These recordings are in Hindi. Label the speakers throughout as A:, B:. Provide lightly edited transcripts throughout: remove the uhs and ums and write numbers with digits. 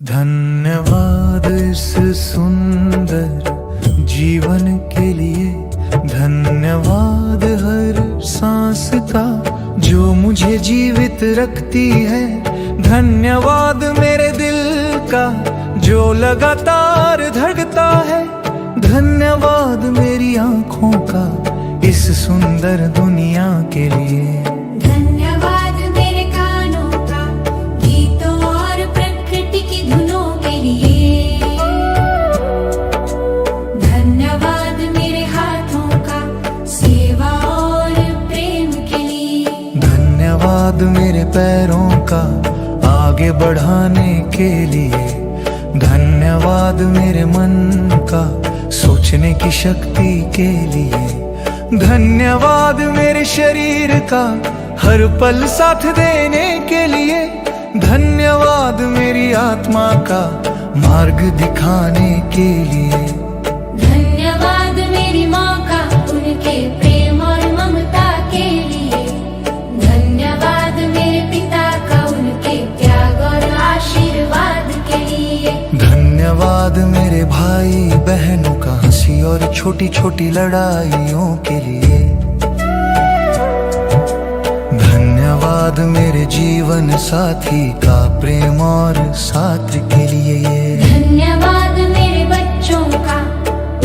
A: धन्यवाद इस सुंदर जीवन के लिए, धन्यवाद हर सांस का जो मुझे जीवित रखती है, धन्यवाद मेरे दिल का जो लगातार धड़कता है, धन्यवाद मेरी आँखों का इस सुंदर दुनिया के लिए।
B: धन्यवाद मेरे कानों का गीतों और प्रकृति की धुनों के लिए, धन्यवाद मेरे हाथों का सेवा और प्रेम के लिए,
A: धन्यवाद मेरे पैरों का आगे बढ़ाने के लिए, धन्यवाद मेरे मन का सोचने की शक्ति के लिए, धन्यवाद मेरे शरीर का हर पल साथ देने के लिए, धन्यवाद मेरी आत्मा का मार्ग दिखाने के लिए।
B: धन्यवाद मेरी माँ का उनके प्रेम और ममता के लिए, धन्यवाद मेरे पिता का उनके त्याग और आशीर्वाद के लिए,
A: धन्यवाद मेरे भाई बहनों का हंसी और छोटी छोटी लड़ाइयों के लिए, धन्यवाद मेरे जीवन साथी का प्रेम और साथ के लिए।
B: धन्यवाद मेरे बच्चों का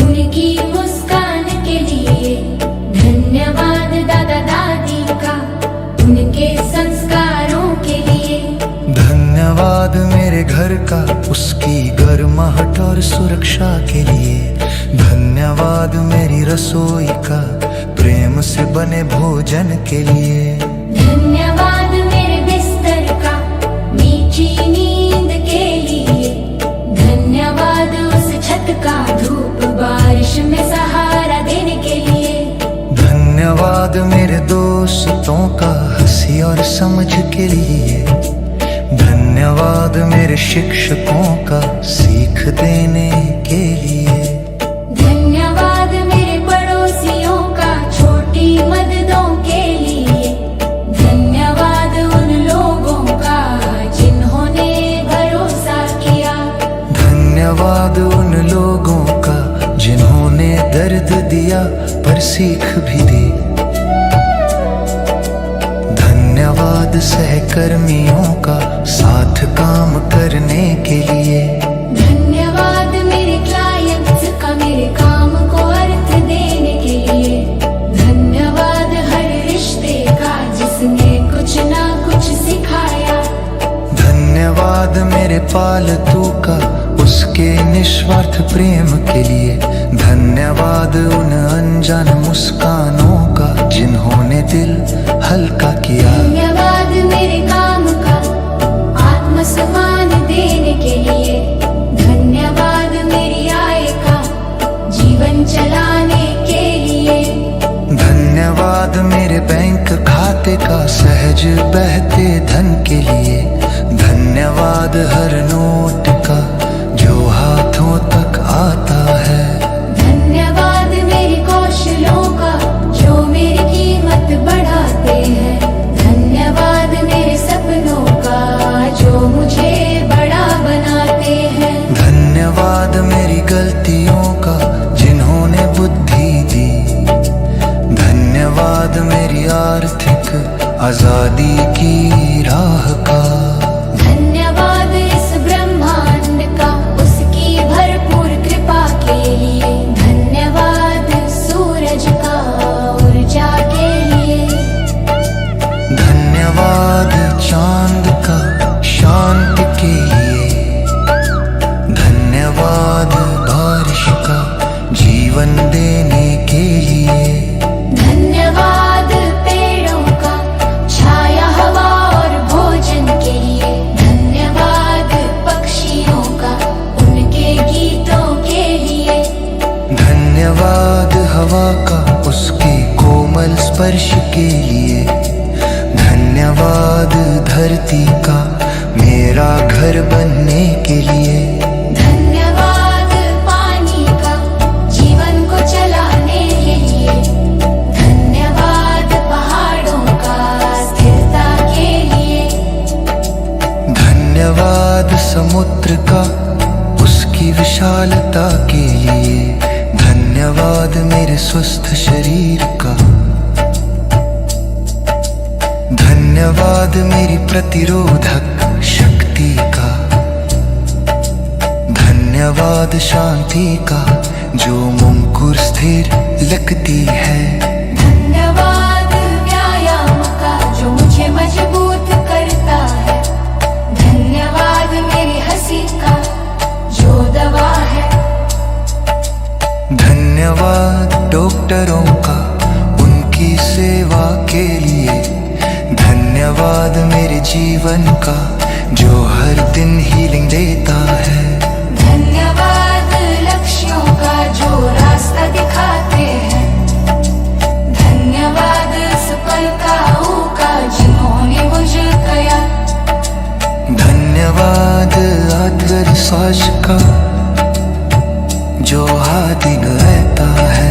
B: उनकी मुस्कान के लिए, धन्यवाद दादा दादी का उनके संस्कारों के लिए,
A: धन्यवाद मेरे घर का उसकी गर्माहट और सुरक्षा के लिए, धन्यवाद मेरी रसोई का प्रेम से बने भोजन के लिए,
B: धन्यवाद मेरे बिस्तर का मीठी नींद के लिए, धन्यवाद उस छत का धूप बारिश में सहारा देने के लिए,
A: धन्यवाद मेरे दोस्तों का हंसी और समझ के लिए, धन्यवाद मेरे शिक्षकों का सीख देने के लिए,
B: धन्यवाद मेरे पड़ोसियों का छोटी मददों के लिए, धन्यवाद उन लोगों का जिन्होंने भरोसा किया,
A: धन्यवाद उन लोगों का जिन्होंने दर्द दिया पर सीख भी दी, धन्यवाद सहकर्मियों का साथ काम करने के लिए,
B: धन्यवाद मेरे क्लाइंट्स का मेरे काम को अर्थ देने के लिए, धन्यवाद हर रिश्ते का जिसने कुछ ना कुछ सिखाया,
A: धन्यवाद मेरे पालतू का उसके निस्वार्थ प्रेम के लिए, धन्यवाद उन अनजान मुस्कानों का जिन्होंने दिल हल्का किया,
B: धन्यवाद मेरे काम का आत्मसम्मान देने के लिए, धन्यवाद मेरी आय का जीवन चलाने के लिए,
A: धन्यवाद मेरे बैंक खाते का सहज बहते धन के लिए, धन्यवाद हर नोट का जो हाथों तक आता है,
B: धन्यवाद मेरे कौशलों का जो मेरी कीमत बढ़ाते हैं, धन्यवाद मेरे सपनों का जो मुझे बड़ा बनाते हैं,
A: धन्यवाद मेरी गलतियों का जिन्होंने बुद्धि दी, धन्यवाद मेरी आर्थिक आजादी की राह का,
B: धन्यवाद इस ब्रह्मांड का उसकी भरपूर कृपा के लिए, धन्यवाद सूरज का ऊर्जा के लिए,
A: धन्यवाद चांद का शांति के लिए, धन्यवाद बारिश का जीवन देने के लिए,
B: धन्यवाद पेड़ों का छाया हवा और भोजन के लिए, धन्यवाद पक्षियों का उनके गीतों के लिए,
A: धन्यवाद हवा का उसके कोमल स्पर्श के लिए, धन्यवाद धरती का मेरा घर बनने के लिए,
B: धन्यवाद पानी का जीवन को चलाने के लिए, धन्यवाद पहाड़ों का स्थिरता के लिए,
A: धन्यवाद समुद्र समुद्र का उसकी विशालता के लिए, धन्यवाद मेरे स्वस्थ शरीर का, धन्यवाद मेरी प्रतिरोधक शक्ति का, धन्यवाद शांति का जो मुंकुर स्थिर लगती है,
B: धन्यवाद व्यायाम का जो मुझे मजबूत करता है, धन्यवाद मेरी हंसी का जो दवा है,
A: धन्यवाद डॉक्टरों का उनकी सेवा के लिए, धन्यवाद मेरे जीवन का जो हर दिन हीलिंग देता है,
B: धन्यवाद लक्ष्यों का जो रास्ता दिखाते हैं, धन्यवाद सफलताओं का जिन्होंने मुझे कया,
A: धन्यवाद आत्मविश्वास का जो हादिन रहता है,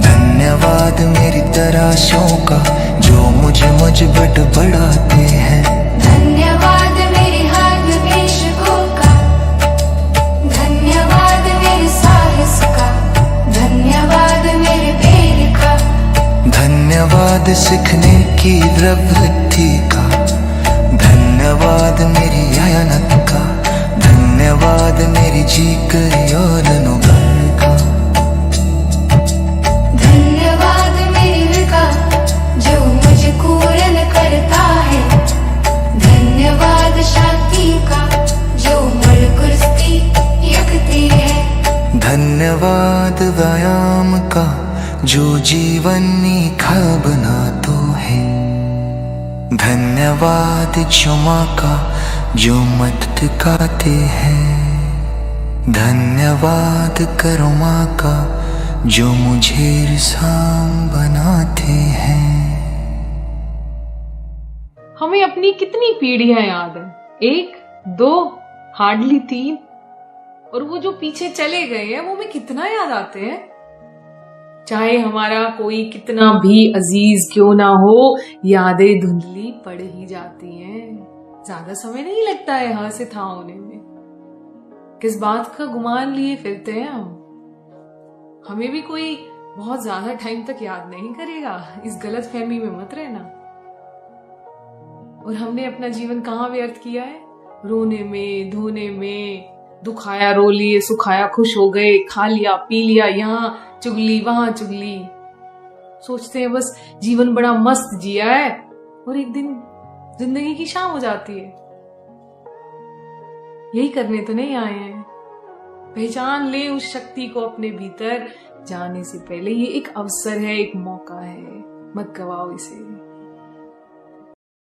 A: धन्यवाद मेरी तराशों का जो मुझे मजबूत बढ़ाते हैं,
B: धन्यवाद मेरे हाथ पेशकों का, धन्यवाद मेरे साहस का, धन्यवाद मेरे पैर का,
A: धन्यवाद सीखने की प्रवृत्ति का, धन्यवाद मेरी अयनत का, धन्यवाद मेरी जीकर और अनुभव का,
B: धन्यवाद मेरे का जो मुझे पूर्ण करता है, धन्यवाद शांति का जो मुझको स्थिर रखती है,
A: धन्यवाद व्यायाम का जो जीवन निखा बनाता है, धन्यवाद क्षमा का जो मदद करते हैं, धन्यवाद करुणा का जो मुझे इंसान बनाते हैं।
C: हमें अपनी कितनी पीढ़ियां याद है? 1, 2, हार्डली 3। और वो जो पीछे चले गए हैं वो हमें कितना याद आते हैं। चाहे हमारा कोई कितना भी अजीज क्यों ना हो, यादें धुंधली पड़ ही जाती हैं। ज्यादा समय नहीं लगता है यहाँ से था होने में। किस बात का गुमान लिए फिरते हैं हम। हमें भी कोई बहुत ज्यादा टाइम तक याद नहीं करेगा, इस गलत फहमी में मत रहना। और हमने अपना जीवन कहाँ व्यर्थ किया है? रोने में, धोने में, दुखाया रो लिए, सुखाया खुश हो गए, खा लिया पी लिया, यहाँ चुगली वहां चुगली। सोचते हैं बस जीवन बड़ा मस्त जिया है, और एक दिन जिंदगी की शाम हो जाती है। यही करने तो नहीं आए हैं। पहचान ले उस शक्ति को अपने भीतर। जाने से पहले ये एक अवसर है, एक मौका है, मत गवाओ इसे।